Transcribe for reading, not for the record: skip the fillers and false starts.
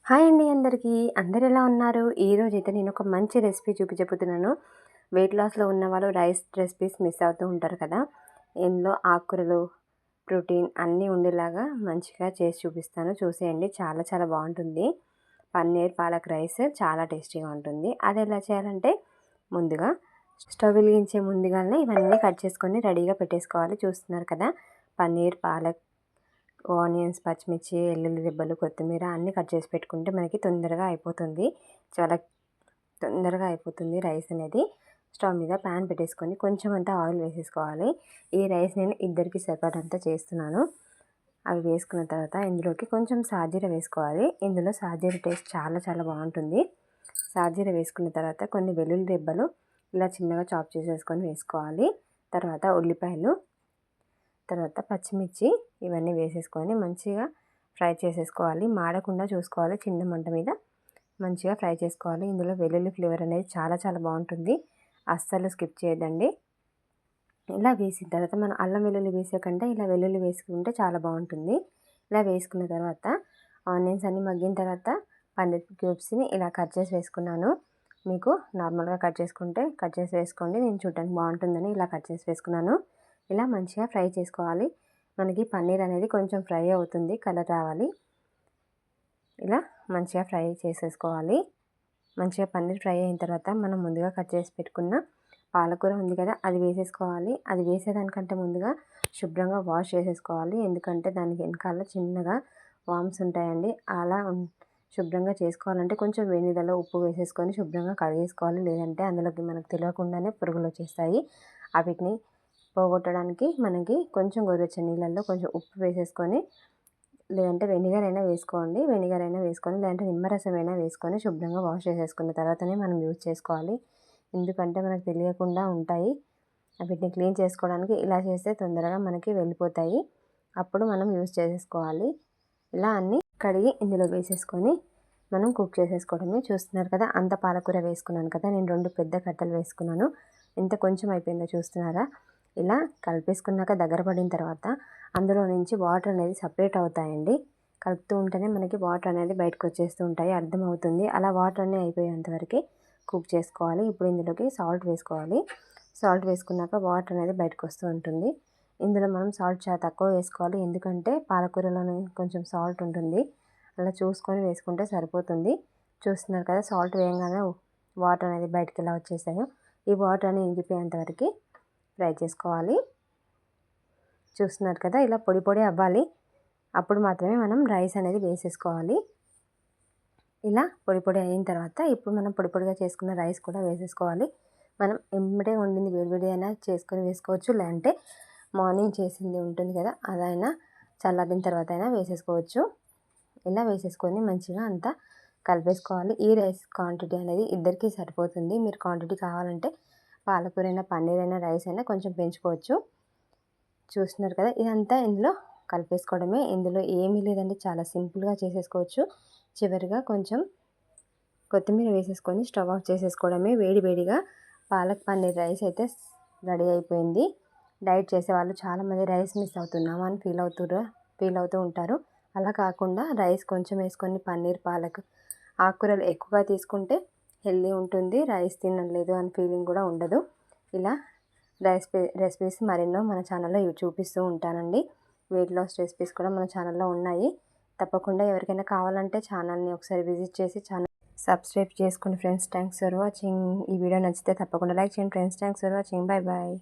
Hi అండి అందరికీ. అందరు ఎలా ఉన్నారు? ఈరోజైతే నేను ఒక మంచి రెసిపీ చూపించబోతున్నాను. వెయిట్ లాస్‌లో ఉన్నవాళ్ళు రైస్ రెసిపీస్ మిస్ అవుతూ ఉంటారు కదా! ఇందులో ఆకుకూరలు, ప్రోటీన్ అన్నీ ఉండేలాగా మంచిగా చేసి చూపిస్తాను. చూసేయండి. చాలా చాలా బావుంటుంది. పన్నీర్ పాలక్ రైస్ చాలా టేస్టీగా ఉంటుంది. అది ఎలా చేయాలంటే ముందుగా స్టవ్ వెలిగించే ముందుగానే ఇవన్నీ కట్ చేసుకొని రెడీగా పెట్టేసుకోవాలి. చూస్తున్నారు కదా! పన్నీర్, పాలక్, ఆనియన్స్, పచ్చిమిర్చి, వెల్లుల్లి రెబ్బలు, కొత్తిమీర అన్నీ కట్ చేసి పెట్టుకుంటే మనకి తొందరగా అయిపోతుంది. చాలా తొందరగా అయిపోతుంది రైస్ అనేది. స్టవ్ మీద ప్యాన్ పెట్టేసుకొని కొంచెం అంతా ఆయిల్ వేసేసుకోవాలి. ఈ రైస్ నేను ఇద్దరికి సరిపడంత చేస్తున్నాను. అవి వేసుకున్న తర్వాత ఇందులోకి కొంచెం సాజీర వేసుకోవాలి. ఇందులో సాజీర టేస్ట్ చాలా చాలా బాగుంటుంది. సాజీర వేసుకున్న తర్వాత కొన్ని వెల్లుల్లి రెబ్బలు ఇలా చిన్నగా చాప్ చేసేసుకొని వేసుకోవాలి. తర్వాత ఉల్లిపాయలు, తర్వాత పచ్చిమిర్చి ఇవన్నీ వేసేసుకొని మంచిగా ఫ్రై చేసేసుకోవాలి. మాడకుండా చూసుకోవాలి. చిన్న మంట మీద మంచిగా ఫ్రై చేసుకోవాలి. ఇందులో వెల్లుల్లి ఫ్లేవర్ అనేది చాలా చాలా బాగుంటుంది. అస్సలు స్కిప్ చేయొద్దండి. ఇలా వేసిన తర్వాత మనం అల్లం వెల్లుల్లి వేసే కంటే ఇలా వెల్లుల్లి వేసుకుంటే చాలా బాగుంటుంది. ఇలా వేసుకున్న తర్వాత ఆనియన్స్ అన్నీ మగ్గిన తర్వాత పన్నీర్ క్యూబ్స్ని ఇలా కట్ చేసి వేసుకున్నాను. మీకు నార్మల్గా కట్ చేసుకుంటే కట్ చేసి వేసుకోండి. నేను చూడడానికి బాగుంటుందని ఇలా కట్ చేసి వేసుకున్నాను. ఇలా మంచిగా ఫ్రై చేసుకోవాలి. మనకి పన్నీర్ అనేది కొంచెం ఫ్రై అవుతుంది, కలర్ రావాలి. ఇలా మంచిగా ఫ్రై చేసేసుకోవాలి. మంచిగా పన్నీర్ ఫ్రై అయిన తర్వాత మనం ముందుగా కట్ చేసి పెట్టుకున్న పాలకూర ఉంది కదా, అది వేసేసుకోవాలి. అది వేసేదానికంటే ముందుగా శుభ్రంగా వాష్ చేసేసుకోవాలి. ఎందుకంటే దానికి వెనకాల చిన్నగా వామ్స్ ఉంటాయండి. అలా శుభ్రంగా చేసుకోవాలంటే కొంచెం వేడి నీళ్ళలో ఉప్పు వేసేసుకొని శుభ్రంగా కడిగేసుకోవాలి. లేదంటే అందులోకి మనకు తెలియకుండానే పురుగులు వచ్చేస్తాయి. వీటిని పోగొట్టడానికి మనకి కొంచెం గోరువెచ్చని నీళ్ళల్లో కొంచెం ఉప్పు వేసేసుకొని, లేదంటే వెనిగర్ అయినా వేసుకోండి. వెనిగర్ అయినా వేసుకొని, లేదంటే నిమ్మరసం అయినా వేసుకొని శుభ్రంగా వాష్ చేసేసుకున్న తర్వాతనే మనం యూజ్ చేసుకోవాలి. ఎందుకంటే మనకు తెలియకుండా ఉంటాయి. వీటిని క్లీన్ చేసుకోవడానికి ఇలా చేస్తే తొందరగా మనకి వెళ్ళిపోతాయి. అప్పుడు మనం యూజ్ చేసేసుకోవాలి. ఇలా అన్నీ కడిగి ఇందులో వేసేసుకొని మనం కుక్ చేసేసుకోవడమే. చూస్తున్నారు కదా, అంత పాలకూర వేసుకున్నాను కదా, నేను 2 పెద్ద కట్టలు వేసుకున్నాను. ఎంత కొంచెం అయిపోయిందో చూస్తున్నారా? ఇలా కలిపేసుకున్నాక దగ్గర పడిన తర్వాత అందులో నుంచి వాటర్ అనేది సపరేట్ అవుతాయండి. కలుపుతూ ఉంటేనే మనకి వాటర్ అనేది బయటకు వచ్చేస్తూ ఉంటాయి, అర్థమవుతుంది. అలా వాటర్ అన్నీ అయిపోయేంతవరకు కుక్ చేసుకోవాలి. ఇప్పుడు ఇందులోకి సాల్ట్ వేసుకోవాలి. సాల్ట్ వేసుకున్నాక వాటర్ అనేది బయటకు వస్తూ ఉంటుంది. ఇందులో మనం సాల్ట్ చాలా తక్కువ వేసుకోవాలి. ఎందుకంటే పాలకూరలోనే కొంచెం సాల్ట్ ఉంటుంది. అలా చూసుకొని వేసుకుంటే సరిపోతుంది. చూస్తున్నారు కదా, సాల్ట్ వేయగానే వాటర్ అనేది బయటకు ఎలా వచ్చేసాయో. ఈ వాటర్ అనేది ఇంకిపోయేంతవరకు ఫ్రై చేసుకోవాలి. చూస్తున్నారు కదా, ఇలా పొడి పొడి అవ్వాలి. అప్పుడు మాత్రమే మనం రైస్ అనేది వేసేసుకోవాలి. ఇలా పొడి పొడి అయిన తర్వాత ఇప్పుడు మనం పొడి పొడిగా చేసుకున్న రైస్ కూడా వేసేసుకోవాలి. మనం ఎమ్మటే వండింది వేడివేడి అయినా చేసుకొని వేసుకోవచ్చు, లేదంటే మార్నింగ్ చేసింది ఉంటుంది కదా, అదైనా చల్లారిన తర్వాత అయినా వేసేసుకోవచ్చు. ఇలా వేసేసుకొని మంచిగా అంతా కలిపేసుకోవాలి. ఈ రైస్ క్వాంటిటీ అనేది ఇద్దరికీ సరిపోతుంది. మీరు క్వాంటిటీ కావాలంటే పాలకూర అయినా, పన్నీర్ అయినా, రైస్ అయినా కొంచెం పెంచుకోవచ్చు. చూస్తున్నారు కదా, ఇదంతా ఇందులో కలిపేసుకోవడమే. ఇందులో ఏమీ లేదండి, చాలా సింపుల్గా చేసేసుకోవచ్చు. చివరిగా కొంచెం కొత్తిమీర వేసేసుకొని స్టవ్ ఆఫ్ చేసేసుకోవడమే. వేడి వేడిగా పాలక్ పన్నీర్ రైస్ అయితే రెడీ అయిపోయింది. డైట్ చేసేవాళ్ళు చాలామంది రైస్ మిస్ అవుతున్నాము అని ఫీల్ అవుతూ ఉంటారు. అలా కాకుండా రైస్ కొంచెం వేసుకొని పన్నీర్, పాలక్, ఆకుకూరలు ఎక్కువగా తీసుకుంటే హెల్దీ ఉంటుంది. రైస్ తినలేదు అని ఫీలింగ్ కూడా ఉండదు. ఇలా రెసిపీస్ మరెన్నో మన ఛానల్లో చూపిస్తూ ఉంటానండి. వెయిట్ లాస్ రెసిపీస్ కూడా మన ఛానల్లో ఉన్నాయి. తప్పకుండా ఎవరికైనా కావాలంటే ఛానల్ని ఒకసారి విజిట్ చేసి సబ్స్క్రైబ్ చేసుకోండి ఫ్రెండ్స్. Thanks for watching. ఈ వీడియో నచ్చితే తప్పకుండా లైక్ చేయండి friends. Thanks for watching. Bye bye.